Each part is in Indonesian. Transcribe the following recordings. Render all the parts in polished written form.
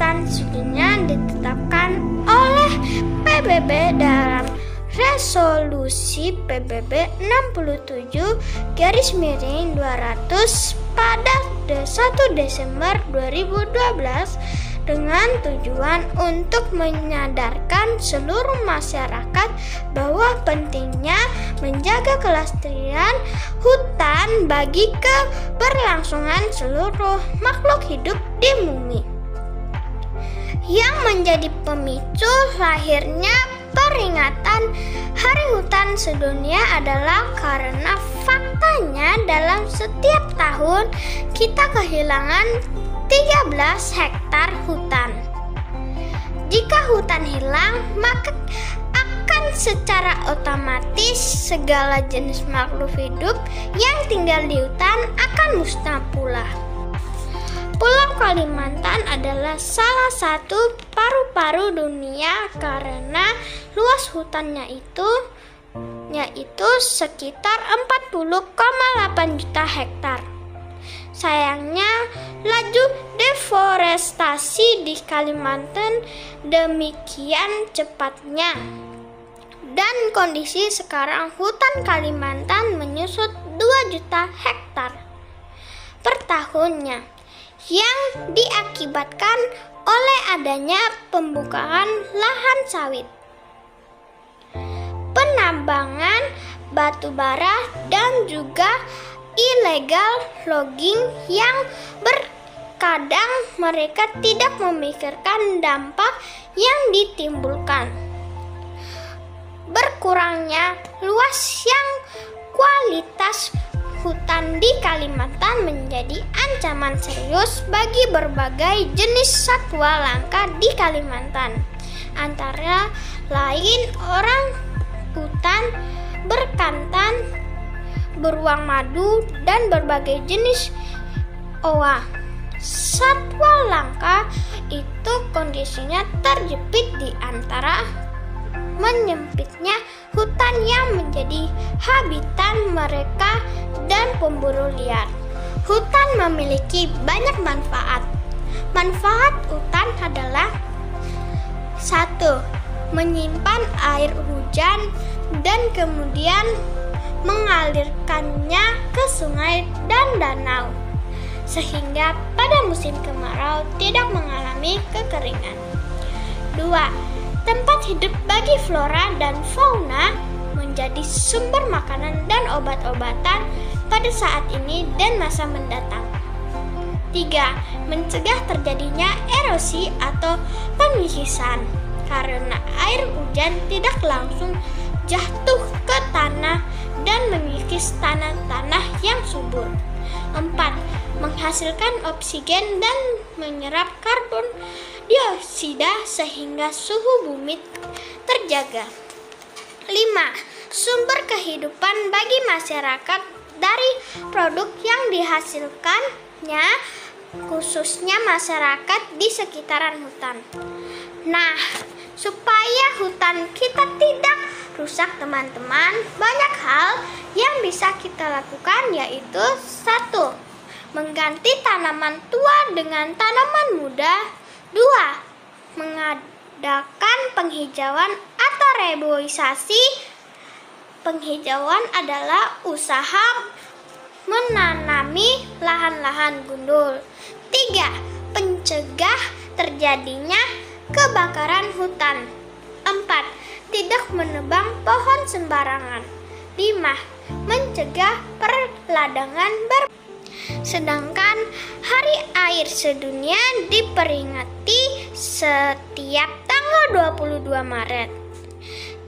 hutan sedunia ditetapkan oleh PBB dalam Resolusi PBB 67/200 pada 1 Desember 2012 dengan tujuan untuk menyadarkan seluruh masyarakat bahwa pentingnya menjaga kelestarian hutan bagi keberlangsungan seluruh makhluk hidup di bumi. Yang menjadi pemicu lahirnya peringatan Hari Hutan Sedunia adalah karena faktanya dalam setiap tahun kita kehilangan 13 hektar hutan. Jika hutan hilang, maka akan secara otomatis segala jenis makhluk hidup yang tinggal di hutan akan musnah pula. Pulau Kalimantan adalah salah satu paru-paru dunia karena luas hutannya yaitu sekitar 40,8 juta hektar. Sayangnya, laju deforestasi di Kalimantan demikian cepatnya. Dan kondisi sekarang hutan Kalimantan menyusut 2 juta hektar per tahunnya, yang diakibatkan oleh adanya pembukaan lahan sawit, penambangan batu bara, dan juga illegal logging yang terkadang mereka tidak memikirkan dampak yang ditimbulkan. Berkurangnya luas yang kualitas hutan di Kalimantan menjadi ancaman serius bagi berbagai jenis satwa langka di Kalimantan, antara lain orang hutan, bekantan, beruang madu, dan berbagai jenis owa. Satwa langka itu kondisinya terjepit di antara menyempitnya hutan yang menjadi habitat mereka dan pemburu liar. Hutan memiliki banyak manfaat. Manfaat hutan adalah 1. Menyimpan air hujan dan kemudian mengalirkannya ke sungai dan danau, sehingga pada musim kemarau tidak mengalami kekeringan. 2. Tempat hidup bagi flora dan fauna, menjadi sumber makanan dan obat-obatan pada saat ini dan masa mendatang. 3. Mencegah terjadinya erosi atau pengikisan, karena air hujan tidak langsung jatuh ke tanah dan mengikis tanah-tanah yang subur. 4. Menghasilkan oksigen dan menyerap karbon dioksida sehingga suhu bumi terjaga. 5. Sumber kehidupan bagi masyarakat dari produk yang dihasilkannya, khususnya masyarakat di sekitaran hutan. Nah, supaya hutan kita tidak rusak teman-teman, banyak hal yang bisa kita lakukan, yaitu 1. Mengganti tanaman tua dengan tanaman muda. 2. Mengadakan penghijauan atau reboisasi. Penghijauan adalah usaha menanami lahan-lahan gundul. 3. Pencegah terjadinya kebakaran hutan. 4. Tidak menebang pohon sembarangan. 5. Mencegah perladangan Sedangkan Hari Air Sedunia diperingati setiap tanggal 22 Maret.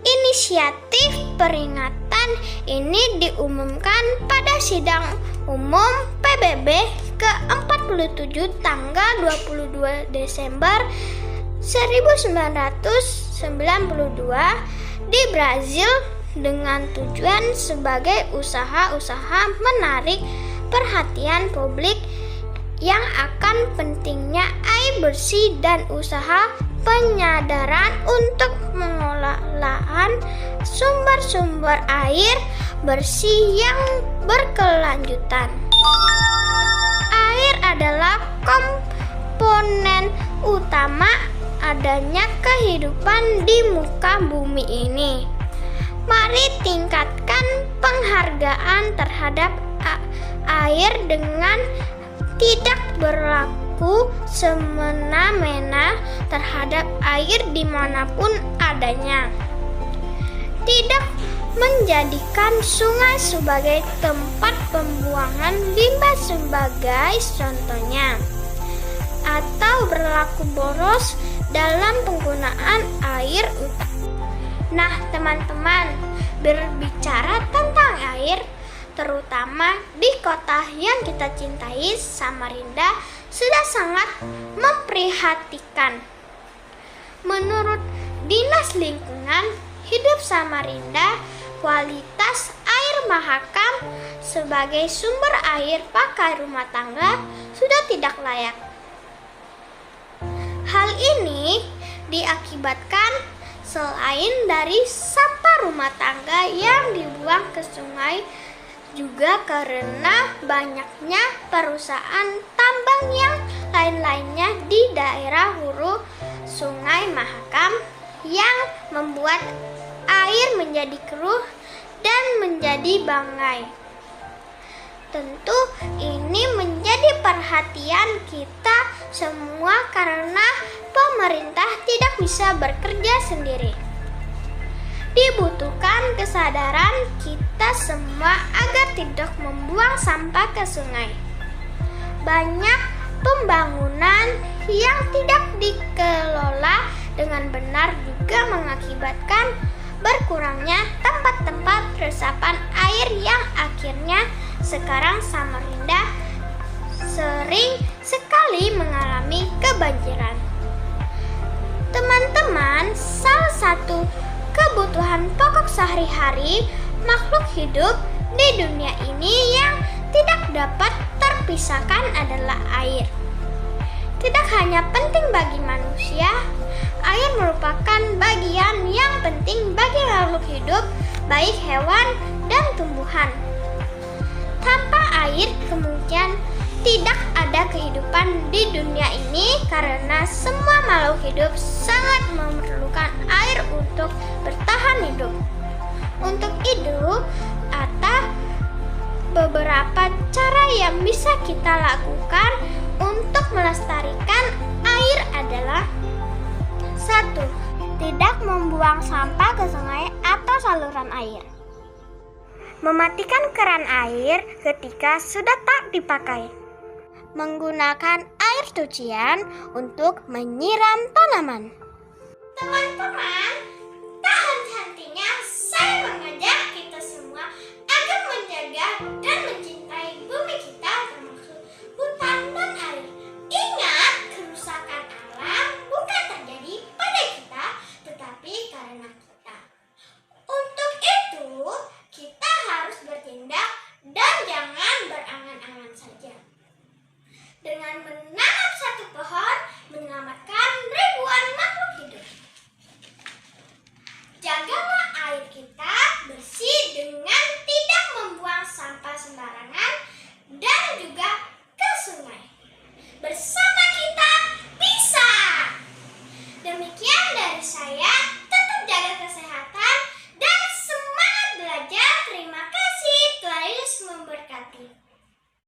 Inisiatif peringatan ini diumumkan pada sidang umum PBB ke-47 tanggal 22 Desember 1992 di Brazil dengan tujuan sebagai usaha-usaha menarik perhatian publik yang akan pentingnya air bersih dan usaha penyadaran untuk pengelolaan sumber-sumber air bersih yang berkelanjutan. Air adalah komponen utama adanya kehidupan di muka bumi ini. Mari tingkatkan penghargaan terhadap air dengan tidak berlaku semena-mena terhadap air dimanapun adanya. Tidak menjadikan sungai sebagai tempat pembuangan limbah sebagai contohnya, atau berlaku boros dalam penggunaan air utama. Nah teman-teman, berbicara tentang air, terutama di kota yang kita cintai, Samarinda, sudah sangat memprihatinkan. Menurut Dinas Lingkungan Hidup Samarinda, kualitas air Mahakam sebagai sumber air pakai rumah tangga sudah tidak layak. Hal ini diakibatkan selain dari sampah rumah tangga yang dibuang ke sungai, juga karena banyaknya perusahaan tambang yang lain-lainnya di daerah hulu Sungai Mahakam yang membuat air menjadi keruh dan menjadi bangkai. Tentu ini menjadi perhatian kita semua karena pemerintah tidak bisa bekerja sendiri. Dibutuhkan kesadaran kita semua agar tidak membuang sampah ke sungai. Banyak pembangunan yang tidak dikelola dengan benar juga mengakibatkan berkurangnya tempat-tempat resapan air yang akhirnya sekarang Samarinda sering sekali mengalami kebanjiran. Teman-teman, salah satu kebutuhan pokok sehari-hari makhluk hidup di dunia ini yang tidak dapat terpisahkan adalah air. Tidak hanya penting bagi manusia, air merupakan bagian yang penting bagi makhluk hidup, baik hewan dan tumbuhan. Tanpa air kemungkinan tidak ada kehidupan di dunia ini karena semua makhluk hidup sangat memerlukan air untuk bertahan hidup. Untuk itu, ada beberapa cara yang bisa kita lakukan untuk melestarikan air adalah: 1. Tidak membuang sampah ke sungai atau saluran air. Mematikan keran air ketika sudah tak dipakai. Menggunakan air cucian untuk menyiram tanaman. Teman-teman, tak henti-hentinya saya mengajak kita semua agar menjaga dan mencintai bumi kita, termasuk hutan dan air. Ingat, kerusakan alam bukan terjadi pada kita, tetapi karena kita. Untuk itu, kita harus bertindak dan jangan berangan-angan saja. Dengan benar